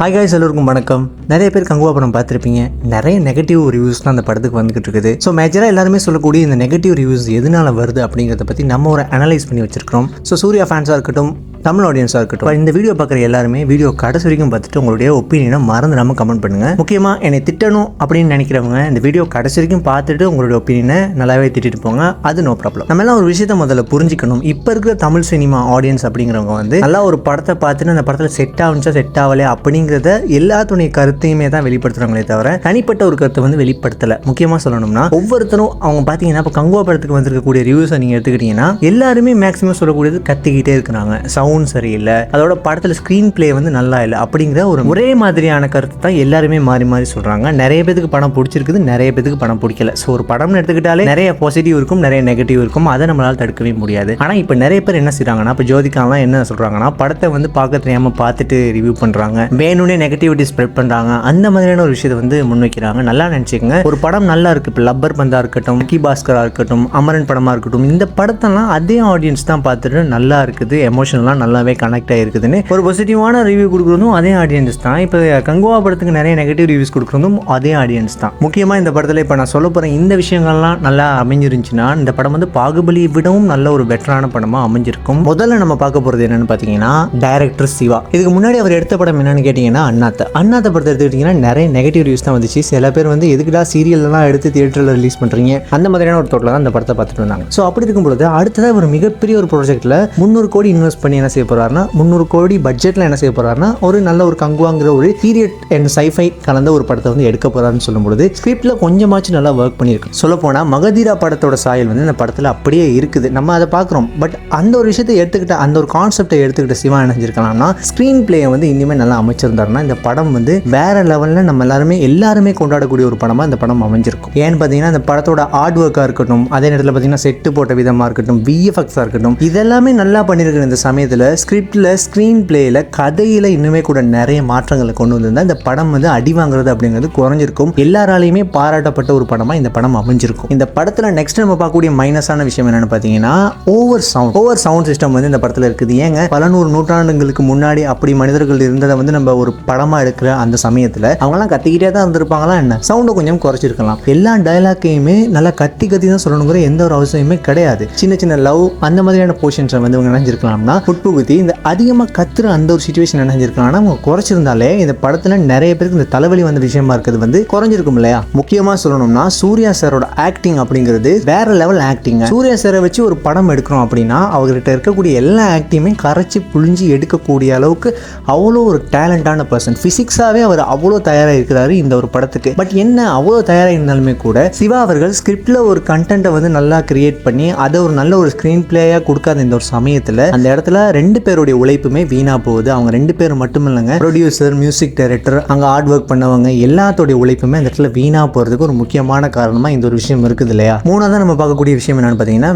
Hi guys, எல்லோருக்கும் வணக்கம். நிறைய பேர் கங்குவா படம் பார்த்துருப்பீங்க. நிறைய நெகட்டிவ் ரிவ்யூஸ் தான் அந்த படத்துக்கு வந்துகிட்டு இருக்குது. ஸோ மேஜராக எல்லாருமே சொல்லக்கூடிய இந்த நெகட்டிவ் ரிவ்யூஸ் எதனால வருது அப்படிங்கிறத பற்றி நம்ம ஒரு அனலைஸ் பண்ணி வச்சிருக்கிறோம். ஸோ சூர்யா ஃபேன்ஸாக இருக்கட்டும், தமிழ் ஆடியன்ஸாக இருக்கட்டும், இந்த வீடியோ பார்க்குற எல்லாருமே வீடியோ கடைசி வரைக்கும் பார்த்துட்டு உங்களுடைய ஒப்பீனியனை மறந்துடாமல் கமெண்ட் பண்ணுங்கள். முக்கியமாக என்னை திட்டணும் அப்படின்னு நினைக்கிறவங்க இந்த வீடியோ கடைசி வரைக்கும் பார்த்துட்டு உங்களுடைய ஒப்பீனியனை நல்லாவே திட்டிட்டு போங்க. அது நோ ப்ராப்ளம். நம்ம எல்லாம் ஒரு விஷயத்தை முதல்ல புரிஞ்சுக்கணும். இப்போ இருக்கிற தமிழ் சினிமா ஆடியன்ஸ் அப்படிங்கிறவங்க வந்து நல்லா ஒரு படத்தை பார்த்துட்டு அந்த படத்தில் செட் ஆகுச்சா செட் ஆகலையா அப்படிங்கிறத எல்லாத்துடைய கருத்தையுமே தான் வெளிப்படுத்துறாங்களே தவிர தனிப்பட்ட ஒரு கருத்தை வந்து வெளிப்படுத்தலை. முக்கியமாக சொல்லணும்னா ஒவ்வொருத்தரும் அவங்க பார்த்தீங்கன்னா இப்போ கங்குவா படத்துக்கு வந்திருக்கக்கூடிய ரிவ்யூஸை நீங்கள் எடுத்துக்கிட்டீங்கன்னா எல்லாருமே மேக்ஸிமம் சொல்லக்கூடியது கத்திக்கிட்டே இருக்கிறாங்க. சவுண்ட் சரியில்லை, அதோட படத்தில் ஸ்க்ரீன் பிளே வந்து நல்லா இல்லை அப்படிங்கிற ஒரு ஒரே மாதிரியான கருத்து தான் எல்லாருமே மாறி மாறி சொல்கிறாங்க. நிறைய பேருக்கு படம் பிடிச்சிருக்குது, நிறைய பேருக்கு படம் பிடிக்கல. ஸோ ஒரு படம்னு எடுத்துக்கிட்டாலே நிறைய பாசிட்டிவ் இருக்கும், நிறைய நெகட்டிவ் இருக்கும். அதை நம்மளால் தடுக்கவே முடியாது. ஆனால் இப்போ நிறைய பேர் என்ன செய்கிறாங்கன்னா, இப்போ ஜோதிகாலாம் என்ன சொல்கிறாங்கன்னா, படத்தை வந்து பார்க்க தெரியாமல் பார்த்துட்டு ரிவ்யூ பண்ணுறாங்க, வேணும்னே நெகட்டிவிட்டி ஸ்ப்ரெட் பண்ணுறாங்க. அந்த மாதிரியான ஒரு விஷயத்தை வந்து முன்வைக்கிறாங்க. நல்லா நினச்சிக்கங்க, ஒரு படம் நல்லா இருக்குது. இப்போ லப்பர் பந்தா இருக்கட்டும், கி பாஸ்கரா இருக்கட்டும், அமரன் படமாக இருக்கட்டும், இந்த படத்தெல்லாம் அதே ஆடியன்ஸ் தான் பார்த்துட்டு நல்லா இருக்குது, எமோஷனலாக நல்லாவே கனெக்ட் ஆகிருக்குதுன்னு ஒரு பாசிட்டிவான ரிவ்யூ கொடுக்குறதும் அதே ஆடியன்ஸ் தான். இப்போ கங்குவா படத்துக்கு நிறைய நெகட்டிவ் ரிவ்யூஸ் கொடுக்குறதும் அதே ஆடியன்ஸ் தான். முக்கியமாக இந்த படத்தில் இப்போ நான் சொல்ல போகிற இந்த விஷயங்கள்லாம் நல்லா அமைஞ்சிருந்துச்சுன்னா இந்த படம் வந்து பாகுபலியை விடவும் நல்ல ஒரு பெட்டரான படமாக அமைஞ்சிருக்கும். முதல்ல நம்ம பார்க்க போகிறது என்னென்னு பார்த்தீங்கன்னா, டைரக்டர் சிவா. இதுக்கு முன்னாடி அவர் எடுத்த படம் என்னன்னு கேட்டிங்கன்னா அண்ணாத்த படத்தை எடுத்துக்கிட்டிங்கன்னா நிறைய நெகட்டிவ் ரிவ்யூஸ் தான் வந்துச்சு. சில பேர் வந்து எதுக்குடா சீரியல்லாம் எடுத்து தியேட்டரில் ரிலீஸ் பண்ணுறீங்க அந்த மாதிரியான ஒரு தோட்டில் தான் இந்த படத்தை பார்த்துட்டு வந்தாங்க. ஸோ அப்படி இருக்கும்பொழுது அடுத்ததாக ஒரு மிகப்பெரிய ஒரு ப்ராஜெக்ட்டில் 300 கோடி இன்வெஸ்ட் பண்ணி என்ன செய்ய போகிறாருன்னா, 300 கோடி பட்ஜெட்டில் என்ன செய்ய போகிறாருன்னா, ஒரு நல்ல ஒரு கங்குவாங்கிற ஒரு பீரியட் அண்ட் சைஃபை கலந்த ஒரு படத்தை வந்து எடுக்க போகிறாருன்னு சொல்லும்போது ஸ்கிரிப்டில் கொஞ்சமாச்சும் நல்லா ஒர்க் பண்ணியிருக்கு. சொல்லப்போனால் மகதீரா படத்தோட சாயல் வந்து இந்த படத்தில் அப்படியே இருக்குது, நம்ம அதை பார்க்குறோம். பட் அந்த ஒரு விஷயத்தை எடுத்துக்கிட்ட, அந்த ஒரு கான்செப்டை எடுத்துக்கிட்ட சிவா நினைஞ்சிருக்கலாம்னா, ஸ்க்ரீன் பிளேயை வந்து இனிமேல் நல்லா அமைச்சிருந்தாருன்னா இந்த படம் வந்து வேற லெவலில் நம்ம எல்லாருமே கொண்டாடக்கூடிய ஒரு படமாக இந்த படம் அமைஞ்சிருக்கும். ஏன்னு பார்த்தீங்கன்னா இந்த படத்தோட ஆர்ட் ஒர்க்காக இருக்கட்டும், அதே நேரத்தில் பார்த்தீங்கன்னா செட்டு போட்ட விதமாக இருக்கட்டும், விஎஃப்எக்ஸாக இருக்கட்டும், இதெல்லாமே நல்லா பண்ணியிருக்கிற இந்த சமயத்தில் ஸ்கிரிப்டில், ஸ்க்ரீன் பிளேயில், கதையில் இன்னுமே கூட நிறைய மாற்றங்களை கொண்டு வந்திருந்தால் இந்த படம் வந்து அடி வாங்குறது அப்படிங்கிறது குறைஞ்சிருக்கும். எல்லாராலையுமே பாராட்டப்பட்ட ஒரு படமாக இந்த படம் அமைஞ்சிருக்கும். இந்த படத்தில் நெக்ஸ்ட் நம்ம பார்க்கக்கூடிய மைனஸான விஷயம் என்னென்னு பார்த்தீங்கன்னா, ஓவர் சவுண்ட் சிஸ்டம் வந்து இந்த படத்தில் இருக்குது. ஏங்க, பல நூறு நூற்றாண்டுகளுக்கு முன்னாடி அப்படி மனிதர்கள் இருந்ததை வந்து நம்ம ஒரு படமாக எடுக்கிற அந்த சமயத்தில் அவங்களாம் கத்திக்கிட்டே தான் இருந்திருப்பாங்களா என்ன? சவுண்டை கொஞ்சம் குறைச்சிருக்கலாம். எல்லா டயலாக்கையுமே நல்லா கத்தி தான் சொல்லணுங்கிற எந்த ஒரு அவசியமே கிடையாது. சின்ன சின்ன லவ் அந்த மாதிரியான போர்ஷன்ஸை வந்து இவங்க நினைஞ்சிருக்கலாம்னா உட்புகுத்தி இந்த அதிகமாக கத்துற அந்த ஒரு சிச்சுவேஷன் நினைஞ்சிருக்கலாம்னா அவங்க குறைச்சிருந்தாலே இந்த படத்தில் நிறைய பேருக்கு இந்த தலைவலி வந்த விஷயமா இருக்கிறது வந்து குறைஞ்சிருக்கும் இல்லையா? முக்கியமாக சொல்லணும்னா சூர்யா சாரோட ஆக்டிங் அப்படிங்கிறது வேற லெவல் ஆக்டிங். சூர்யா சாரை வச்சு ஒரு படம் எடுக்கிறோம் அப்படின்னா அவர்கிட்ட இருக்கக்கூடிய எல்லா ஆக்டிங்குமே கரைச்சி புழிஞ்சு எடுக்கக்கூடிய அளவுக்கு அவ்வளோ ஒரு டேலண்டான பர்சன். பிசிக்ஸாகவே அவர் அவ்வளோ தயாராக இருக்கிறாரு இந்த ஒரு படத்துக்கு. பட் என்ன, அவ்வளோ தயாராக இருந்தாலுமே கூட சிவா அவர்கள் ஸ்கிரிப்டில் ஒரு கண்டென்ட்டை வந்து நல்லா கிரியேட் பண்ணி அதை ஒரு நல்ல ஒரு ஸ்க்ரீன் பிளேயாக கொடுக்காத இந்த ஒரு சமயத்தில் அந்த இடத்துல ரெண்டு பேருடைய உழைப்புமே வீணா போகுது. அவங்க ரெண்டு பேர் மட்டும் இல்லைங்க, ப்ரொடியூசர், மியூசிக் டைரக்டர், அங்கே ஹார்ட் ஒர்க் பண்ணவங்க எல்லாத்தோடைய உழைப்புமே அந்த இடத்துல வீணா போகிறதுக்கு ஒரு முக்கியமான காரணமாக இந்த ஒரு விஷயம் இருக்குது இல்லையா? மூணாவது நம்ம பார்க்கக்கூடிய விஷயம் என்னன்னு பார்த்தீங்கன்னா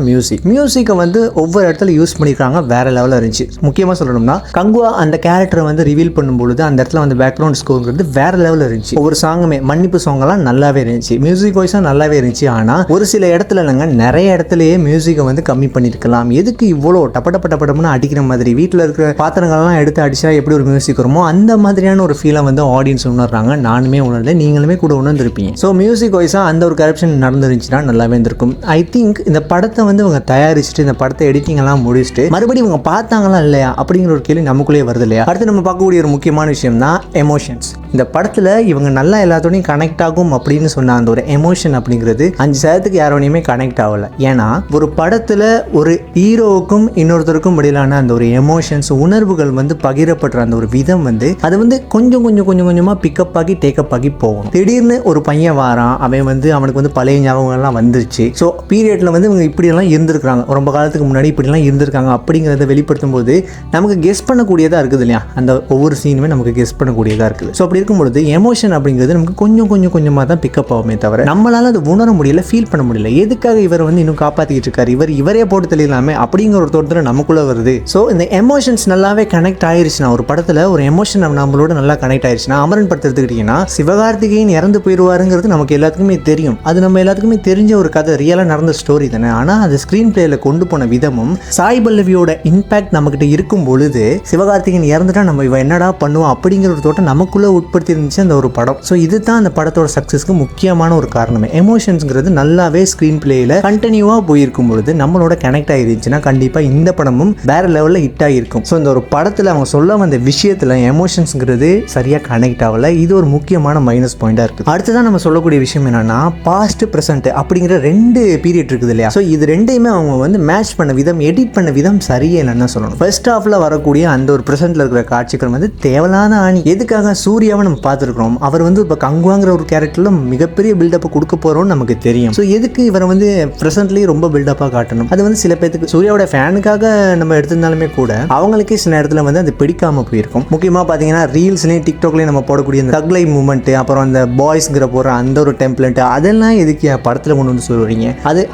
மியூசிக்கை வந்து ஒவ்வொரு இடத்துல யூஸ் பண்ணியிருக்காங்க, வேற லெவலில் இருந்துச்சு. முக்கியமாக சொல்லணும்னா கங்குவா அந்த கேரக்டரை வந்து ரிவீல் பண்ணும்பொழுது அந்த இடத்துல வந்து பேக்ரவுண்ட் ஸ்கோர்ங்கிறது வேற லெவலில் இருந்துச்சு. ஒவ்வொரு சாங்குமே மன்னிப்பு சாங்கெல்லாம் நல்லாவே இருந்துச்சு, மியூசிக் வாய்ஸாக நல்லாவே இருந்துச்சு. ஆனால் ஒரு சில இடத்துல இல்லைங்க, நிறைய இடத்துலயே மியூசிக்கை வந்து கம்மி பண்ணியிருக்கலாம். எதுக்கு இவ்வளோ டப்படப்பட்டப்படம்னு அடிக்கிற மாதிரி வீட்டில் இருக்கிற பாத்திரங்கள்லாம் எடுத்து அடிச்சா எப்படி ஒரு மியூசிக் வருமோ அந்த மாதிரியான ஒரு ஃபீலை வந்து ஆடியன்ஸ் உணர்றாங்க. நானுமே உணர்ல, நீங்களுமே கூட உணர்ந்திருப்பீங்க. ஸோ மியூசிக் வைஸாக அந்த ஒரு கரப்ஷன் நடந்துருந்துச்சுன்னா நல்லாவே இருந்திருக்கும். ஐ திங்க் இந்த படத்தை வந்து இவங்க தயாரிச்சுட்டு இந்த படத்தை எடிட்டிங் எல்லாம் முடிச்சுட்டு மறுபடியும் இவங்க பார்த்தாங்களா இல்லையா அப்படிங்கிற ஒரு கேள்வி நமக்குள்ளேயே வருது இல்லையா? அடுத்து நம்ம பார்க்கக்கூடிய ஒரு முக்கியமான விஷயம் தான் எமோஷன்ஸ். இந்த படத்தில் இவங்க நல்லா எல்லாத்தோடையும் கனெக்ட் ஆகும் அப்படின்னு சொன்ன அந்த ஒரு எமோஷன் அப்படிங்கிறது 5% யாரோடையுமே கனெக்ட் ஆகலை. ஏன்னா ஒரு படத்தில் ஒரு ஹீரோவுக்கும் இன்னொருத்தருக்கும் இடையிலான அந்த ஒரு எமோஷன்ஸ், உணர்வுகள் வந்து பகிரப்படுற அந்த ஒரு விதம் வந்து அது வந்து கொஞ்சமாக பிக்கப் ஆகி டேக்கப் ஆகி போகணும். திடீர்னு ஒரு பையன் வாரான், அவன் வந்து அவனுக்கு வந்து பழைய ஞாபகங்கள்லாம் வந்துருச்சு. ஸோ பீரியட்ல வந்து இவங்க இப்படியெல்லாம் இருந்திருக்காங்க, ரொம்ப காலத்துக்கு முன்னாடி இப்படிலாம் இருந்திருக்காங்க அப்படிங்கிறத வெளிப்படுத்தும் போது நமக்கு கெஸ் பண்ணக்கூடியதாக இருக்குது இல்லையா? அந்த ஒவ்வொரு சீனுமே நமக்கு கெஸ் பண்ணக்கூடியதாக இருக்குது. ஸோ அப்படி அப்படி இருக்கும்பொழுது எமோஷன் அப்படிங்கிறது நமக்கு கொஞ்சமாக தான் பிக்கப் ஆகுமே தவிர நம்மளால அது உணர முடியல, ஃபீல் பண்ண முடியல. எதுக்காக இவர் வந்து இன்னும் காப்பாற்றிக்கிட்டு இருக்காரு, இவரே போட்டு தெரியலாமே அப்படிங்கிற ஒரு தோட்டத்தில் நமக்குள்ள வருது. ஸோ இந்த எமோஷன்ஸ் நல்லாவே கனெக்ட் ஆயிருச்சுன்னா, ஒரு படத்தில் ஒரு எமோஷன் நம்மளோட நல்லா கனெக்ட் ஆயிருச்சுன்னா, அமரன் படத்தை எடுத்துக்கிட்டீங்கன்னா சிவகார்த்திகேயன் இறந்து போயிடுவாருங்கிறது நமக்கு எல்லாத்துக்குமே தெரியும். அது நம்ம எல்லாத்துக்குமே தெரிஞ்ச ஒரு கதை, ரியலாக நடந்த ஸ்டோரி தானே. ஆனால் அது ஸ்க்ரீன் பிளேல கொண்டு போன விதமும் சாய் பல்லவியோட இம்பாக்ட் நம்மகிட்ட இருக்கும் பொழுது சிவகார்த்திகேயன் இறந்துட்டா நம்ம இவன் என்னடா பண்ணுவோம் அப்படிங்கிற ஒரு தோட்டம் நமக்குள்ள உட்படுத்தி இருந்துச்சு அந்த ஒரு படம். ஸோ இதுதான் அந்த படத்தோட சக்ஸஸ்க்கு முக்கியமான ஒரு காரணமே. எமோஷன்ஸ்ங்கிறது நல்லாவே ஸ்க்ரீன் பிளேயில் கண்டினியூவாக போயிருக்கும் பொழுது நம்மளோட கனெக்ட் ஆகிருந்துச்சுன்னா கண்டிப்பாக இந்த படமும் வேற லெவலில் ஹிட் ஆகிருக்கும். ஸோ இந்த ஒரு படத்தில் அவங்க சொல்ல வந்த விஷயத்தில் எமோஷன்ஸ்ங்கிறது சரியாக கனெக்ட் ஆகல. இது ஒரு முக்கியமான மைனஸ் பாயிண்டாக இருக்குது. அடுத்ததான் நம்ம சொல்லக்கூடிய விஷயம் என்னன்னா, பாஸ்ட் ப்ரெசென்ட் அப்படிங்கிற 2 பீரியட் இருக்குது இல்லையா. ஸோ இது ரெண்டையுமே அவங்க வந்து மேட்ச் பண்ண விதம், எடிட் பண்ண விதம் சரியே இல்லைன்னு சொல்லணும். ஃபர்ஸ்ட் ஹாஃப்ல வரக்கூடிய அந்த ஒரு ப்ரெசென்ட்ல இருக்கிற காட்சிகள் வந்து தேவலான ஆணி. எதுக்காக சூர்யாவை நம்ம பார்த்துருக்கோம், அவர் வந்து இப்போ கங்குவாங்கிற ஒரு கேரக்டர்ல மிகப்பெரிய பில்டப்பை கொடுக்க போறோம்னு நமக்கு தெரியும். ஸோ எதுக்கு இவரை வந்து ப்ரெசென்ட்லேயே ரொம்ப பில்டப்பாக காட்டணும்? அது வந்து சில பேருக்கு சூர்யாவோட ஃபேனுக்காக நம்ம எடுத்திருந்தாலுமே கூட அவங்களுக்கே சில நேரத்தில் வந்து அது பிடிக்காம போயிருக்கும். முக்கியமாக பார்த்தீங்கன்னா ரீல்ஸ்லேயும் டிக்டாக்லேயும் நம்ம போடக்கூடிய அந்த தக் லைஃப் மூமெண்ட், அப்புறம் அந்த பாய்ஸ்ங்கிற போகிற அந்த ஒரு டெம்ப்ளேட், அதெல்லாம் எதுக்கு படத்தில் கொண்டு வந்து சொல்லுவீங்க?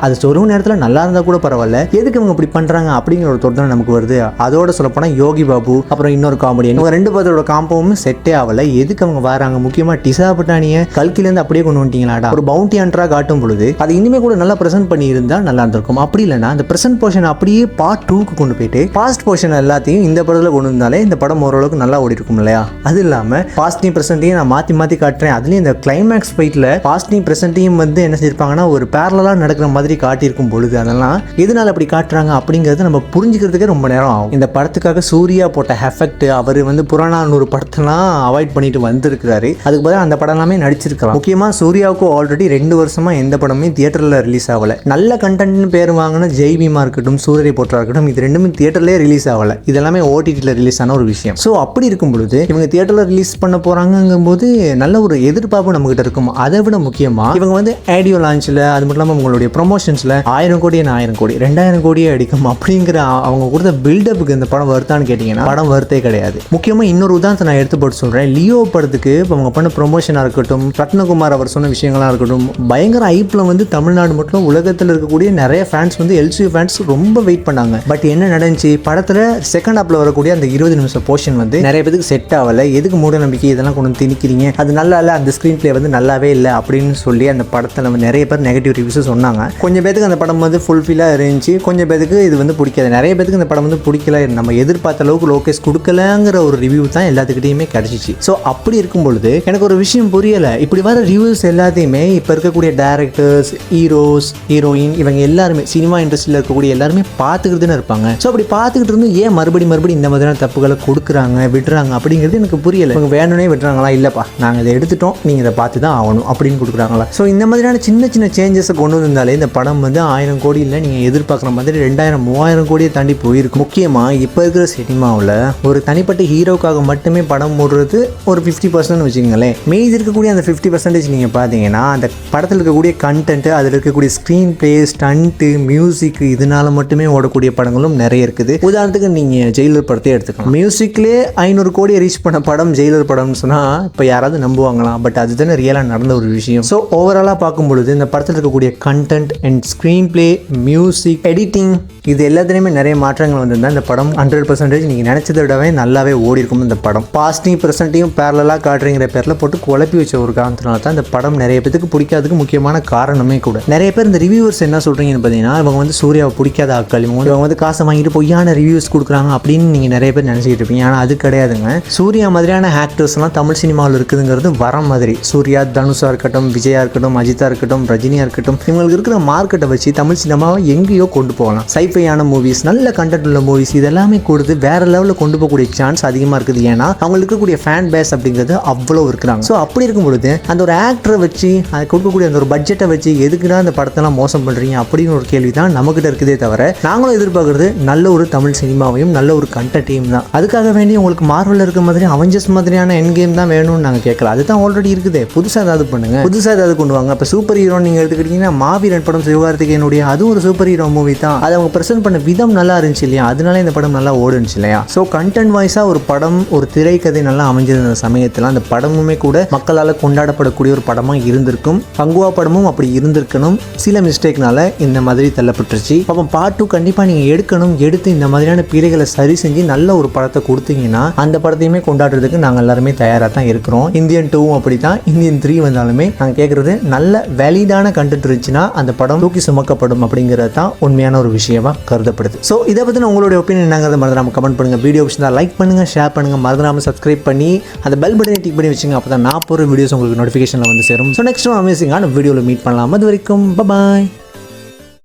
அது சொருவு நேரத்தில் நல்லா இருந்தால் கூட பரவாயில்ல, எதுக்கு அவங்க இப்படி பண்ணுறாங்க அப்படிங்கிற ஒரு தோட்டம் நமக்கு வருது. அதோட சொல்லப்போனால் யோகி பாபு அப்புறம் இன்னொரு காமெடியன், இவங்க 2 பேரோட காம்போவும் செட்டே ஆகலை. எதுக்கு அவங்க வராங்க? முக்கியமாக டிசா பட்டானியை கல்கிலேருந்து அப்படியே கொண்டு வந்துட்டீங்களாடா. ஒரு பவுண்டி ஹண்டராக காட்டும் பொழுது அது இனிமே கூட நல்லா ப்ரெசென்ட் பண்ணி இருந்தால் நல்லா இருந்திருக்கும். அப்படி இல்லைன்னா அந்த ப்ரெசென்ட் போர்ஷன் அப்படியே பார்ட் 2க்கு கொண்டு போயிட்டு பாஸ்ட் போர்ஷன் எல்லாத்தையும் இந்த படத்தில் கொண்டு வந்தாலே இந்த படம் ஓரளவுக்கு நல்லா ஓடி இருக்கும் இல்லையா. அது இல்லாமல் பாஸ்டையும் ப்ரெசென்ட்டையும் நான் மாற்றி காட்டுறேன். அதுலேயும் இந்த கிளைமேக்ஸ் ஃபைட்டில் பாஸ்டையும் ப்ரெசென்ட்டையும் வந்து என்ன செஞ்சிருப்பாங்கன்னா ஒரு பேரலாக நடக்கிற மாதிரி காட்டியிருக்கும் பொழுது அதெல்லாம் எதனால் அப்படி காட்டுறாங்க அப்படிங்கிறது நம்ம புரிஞ்சுக்கிறதுக்கே ரொம்ப நேரம் ஆகும். இந்த படத்துக்காக சூர்யா போட்ட எஃபெக்ட், அவர் வந்து புறநானூறு படத்தெல்லாம் அவாய்ட் பண்ணிட்டு வந்திருக்கிறாரு. அதுக்கு பதிலாக அந்த படம் எல்லாமே நடிச்சிருக்கலாம். முக்கியமாக சூர்யாவுக்கு ஆல்ரெடி 2 வருஷமா எந்த படமே தியேட்டரில் ரிலீஸ் ஆகலை. நல்ல கண்டென்ட்னு பேர் வாங்கின ஜெய் பீமா இருக்கட்டும், சூரிய போட்டா இருக்கட்டும், இது 2மே தியேட்டர்லேயே ரிலீஸ் ஆகலை. இதெல்லாமே ஓடிடியில் ரிலீஸ் ஆன ஒரு விஷயம். ஸோ அப்படி இருக்கும் பொழுது இவங்க தியேட்டரில் ரிலீஸ் பண்ண போகிறாங்கும் போது நல்ல ஒரு எதிர்பார்ப்பு நம்மகிட்ட இருக்கும். அதை விட முக்கியமாக இவங்க வந்து ஆடியோ லான்ச்சில், அது மட்டும் இல்லாமல் உங்களுடைய ப்ரொமோஷன்ஸில் 1000 கோடி 1000 கோடி 2000 கோடியே அடிக்கும் அப்படிங்கிற அவங்க கொடுத்த பில்டப்புக்கு இந்த படம் வருத்தான்னு கேட்டிங்கன்னா படம் வருத்தே கிடையாது. முக்கியமாக இன்னொரு உதாரணத்தை நான் எடுத்து போட்டு சொல்கிறேன். லியோ படத்துக்கு இப்போ அவங்க பண்ண ப்ரொமோஷனாக இருக்கட்டும், ரத்னகுமார் அவர் சொன்ன விஷயங்களாக இருக்கட்டும், பயங்கர ஐப்பில் வந்து தமிழ்நாடு மட்டும் உலகத்தில் இருக்கக்கூடிய நிறைய ஃபேன்ஸ் வந்து எல்சியூ ஃபேன்ஸ் ரொம்ப வெயிட் பண்ணாங்க. பட் என்ன நடந்துச்சு, படத்தில் செகண்ட் ஹாப்பில் வரக்கூடிய அந்த 20 நிமிஷம் போர்ஷன் வந்து நிறைய பேருக்கு செட் ஆகலை. எதுக்கு மூட நம்பிக்கை இதெல்லாம் கொண்டு வந்து திணிக்கிறீங்க, அது நல்லா இல்லை, அந்த ஸ்க்ரீன் பிளே வந்து நல்லாவே இல்லை அப்படின்னு சொல்லி அந்த படத்தில் வந்து நிறைய பேர் நெகட்டிவ் ரிவ்யூஸ் சொன்னாங்க. கொஞ்சம் பேருக்கு அந்த படம் வந்து ஃபுல்ஃபில்லாக இருந்துச்சு, கொஞ்சம் பேருக்கு இது வந்து பிடிக்காது. நிறைய பேருக்கு இந்த படம் வந்து பிடிக்கல, நம்ம எதிர்பார்த்த அளவுக்கு லோகேஷ் கொடுக்கலங்கிற ஒரு ரிவ்யூ தான் எல்லாத்துக்கிட்டையுமே கிடைச்சிச்சு. ஸோ அப்படி இருக்கும் பொழுது எனக்கு ஒரு விஷயம் புரியலை. இப்படி வர ரிவ்யூஸ் எல்லாத்தையுமே இப்போ இருக்கக்கூடிய டேரக்டர்ஸ், ஹீரோஸ், ஹீரோயின், இவங்க எல்லாருமே சினிமா இண்டஸ்ட்ரியில் இருக்கக்கூடிய எல்லாருமே பார்த்துக்கிட்டுன்னு இருப்பாங்க. ஸோ அப்படி பார்த்துக்கிட்டு இருந்து ஏன் மறுபடியும் இந்த மாதிரியான தப்புகளை கொடுக்குறாங்க, விடுறாங்க அப்படிங்கிறது எனக்கு புரியலை. இவங்க வேணும்னே விடுறாங்களா, இல்லைப்பா நாங்கள் இதை எடுத்துட்டோம், நீங்கள் இதை பார்த்து தான் ஆகணும் அப்படின்னு கொடுக்குறாங்களா? ஸோ இந்த மாதிரியான சின்ன சின்ன சேஞ்சஸை கொண்டு வந்தாலே இந்த படம் வந்து 1000 கோடி இல்லை, நீங்கள் எதிர்பார்க்குற மாதிரி 2000 3000 கோடியை தாண்டி போயிருக்கு. முக்கியமாக இப்போ இருக்கிற சினிமாவில் ஒரு தனிப்பட்ட ஹீரோக்காக மட்டுமே படம் போடுறது ஒரு 50% வச்சுக்கோங்களேன். மீதி இருக்கக்கூடிய அந்த 50% நீங்கள் பார்த்தீங்கன்னா அந்த படத்தில் இருக்கக்கூடிய கண்டென்ட், அதில் இருக்கக்கூடிய ஸ்க்ரீன் பிளே, ஸ்டண்ட்டு, மியூசிக், இதனால மட்டுமே ஓடக்கூடிய படங்களும் நிறைய இருக்குது. உதாரணத்துக்கு நீங்கள் ஜெயிலர் படத்தை எடுத்துக்கலாம். மியூசிக்லேயே 500 கோடியை ரீச் பண்ண படம் ஜெயிலர் படம்னு சொன்னால் இப்போ யாராவது நம்புவாங்களாம்? பட் அதுதானே ரியலாக நடந்த ஒரு விஷயம். ஸோ ஓவராலாக பார்க்கும்பொழுது இந்த படத்தில் இருக்கக்கூடிய content and screen play, music, editing, இது எல்லாத்துலேயுமே நிறைய மாற்றங்கள் வந்திருந்தால் இந்த படம் 100% நீங்கள் நினச்சதை விடவே நல்லாவே ஓடி இருக்கும். இந்த படம் பாஸ்டையும் ப்ரெசென்ட்டையும் பேரலாக காட்டுறீங்கிற பேரில் போட்டு குழப்பி வச்ச ஒரு காரணத்தினால தான் இந்த படம் நிறைய பேருக்கு பிடிக்காததுக்கு முக்கியமான காரணமே கூட. நிறைய பேர் இந்த ரிவ்யூவர்ஸ் என்ன சொல்கிறீங்கன்னு பார்த்தீங்கன்னா, இவங்க வந்து சூர்யாவை பிடிக்காத ஆட்கள், இவங்க வந்து காசை வாங்கிட்டு பொய்யான ரிவ்யூஸ் கொடுக்குறாங்க அப்படின்னு நீங்கள் நிறைய பேர் நினச்சிக்கிட்டு இருப்பீங்க. ஆனால் அது கிடையாதுங்க. சூர்யா மாதிரியான ஆக்டர்ஸ்லாம் தமிழ் சினிமாவில் இருக்குதுங்கிறது வர மாதிரி. சூர்யா, தனுஷாக இருக்கட்டும், விஜயா இருக்கட்டும், அஜித்தா இருக்கட்டும், ரஜினியாக இருக்கட்டும், இவங்களுக்கு இருக்கிற மார்க்கெட்டை வச்சு தமிழ் சினிமாவை எங்கேயோ கொண்டு போகலாம். சைஃபையான மூவிஸ், நல்ல கண்டென்ட் உள்ள மூவிஸ், இதெல்லாமே கொடுத்து வேற லெவலில் கொண்டு போகக்கூடிய சான்ஸ் அதிகமாக இருக்குது. ஏன்னா அவங்களுக்கு இருக்கக்கூடிய ஃபேன் பேஸ் அப்படிங்கிறது அவ்வளோ இருக்கிறாங்க. ஸோ அப்படி இருக்கும் பொழுது அந்த ஒரு ஆக்டரை வச்சு அதை கொடுக்கக்கூடிய அந்த ஒரு பட்ஜெட்டை வச்சு எதுக்குன்னா அந்த படத்தெல்லாம் மோசம் பண்ணுறீங்க அப்படின்னு ஒரு கேள்வி தான் நம்மகிட்ட இருக்குதே தவிர, நாங்களும் எதிர்பார்க்குறது நல்ல ஒரு தமிழ் சினிமாவையும் நல்ல ஒரு கண்டென்ட்டையும் தான். அதுக்காக வேண்டி உங்களுக்கு மார்வலில் இருக்க மாதிரி அவெஞ்சர்ஸ் மாதிரியான எண்ட் கேம் தான் வேணும்னு நாங்கள் கேட்கல. அதுதான் ஆல்ரெடி இருக்குது. புதுசாக ஏதாவது பண்ணுங்க, புதுசாக ஏதாவது கொண்டு வாங்க. இப்போ சூப்பர் ஹீரோ நீங்கள் எடுத்துக்கிட்டீங்கன்னா மாவீரன் படம் சிவகார்த்திகேயனுடைய அதுவும் ஒரு சூப்பர் ஹீரோ மூவி தான். அதை அவங்க ப்ரெசென்ட் பண்ண விதம் நல்லா இருந்துச்சு இல்லையா, அதனால இந்த படம் நல்லா ஓடுச்சு இல்லையா. ஸோ கண்டென்ட் வைஸாக ஒரு படம், ஒரு திரைக்கதை நல்லா அமைஞ்சது அந்த சமயம் சமயத்தில் அந்த படமுமே கூட மக்களால் கொண்டாடப்படக்கூடிய ஒரு படமாக இருந்திருக்கும். கங்குவா படமும் அப்படி இருந்திருக்கணும். சில மிஸ்டேக்னால இந்த மாதிரி தள்ளப்பட்டுருச்சு. அப்போ பார்ட் 2 கண்டிப்பாக நீங்கள் எடுத்து இந்த மாதிரியான பிழைகளை சரி செஞ்சு நல்ல ஒரு படத்தை கொடுத்தீங்கன்னா அந்த படத்தையுமே கொண்டாடுறதுக்கு நாங்கள் எல்லாருமே தயாராக தான் இருக்கிறோம். இந்தியன் 2வும் அப்படி தான். இந்தியன் 3 வந்தாலுமே நாங்கள் கேட்குறது நல்ல வேலிடான கண்டென்ட் இருந்துச்சுன்னா அந்த படம் தூக்கி சுமக்கப்படும் அப்படிங்கிறது தான் உண்மையான ஒரு விஷயமா கருதப்படுது. ஸோ இதை பற்றி உங்களுடைய ஒப்பீனியன் என்னங்கிறத மறந்துடாம கமெண்ட் பண்ணுங்கள். வீடியோ பிடிச்சிருந்தா லைக் பண்ணுங்கள், ஷேர் பண்ணுங்கள், மறந்துடாம சப்ஸ்கிரைப் பண்ணி அந்த பெல் பட்டனை டிக் பண்ணி வச்சுங்க. அப்போ தான் நான் போகிற வீடியோஸ் உங்களுக்கு நோட்டிஃபிகேஷனில் வந்து சேரும். ஸோ நெக்ஸ்ட் அமேசிங்கான வீடியோவில் மீட் பண்ணலாம். அது வரைக்கும் பாய்.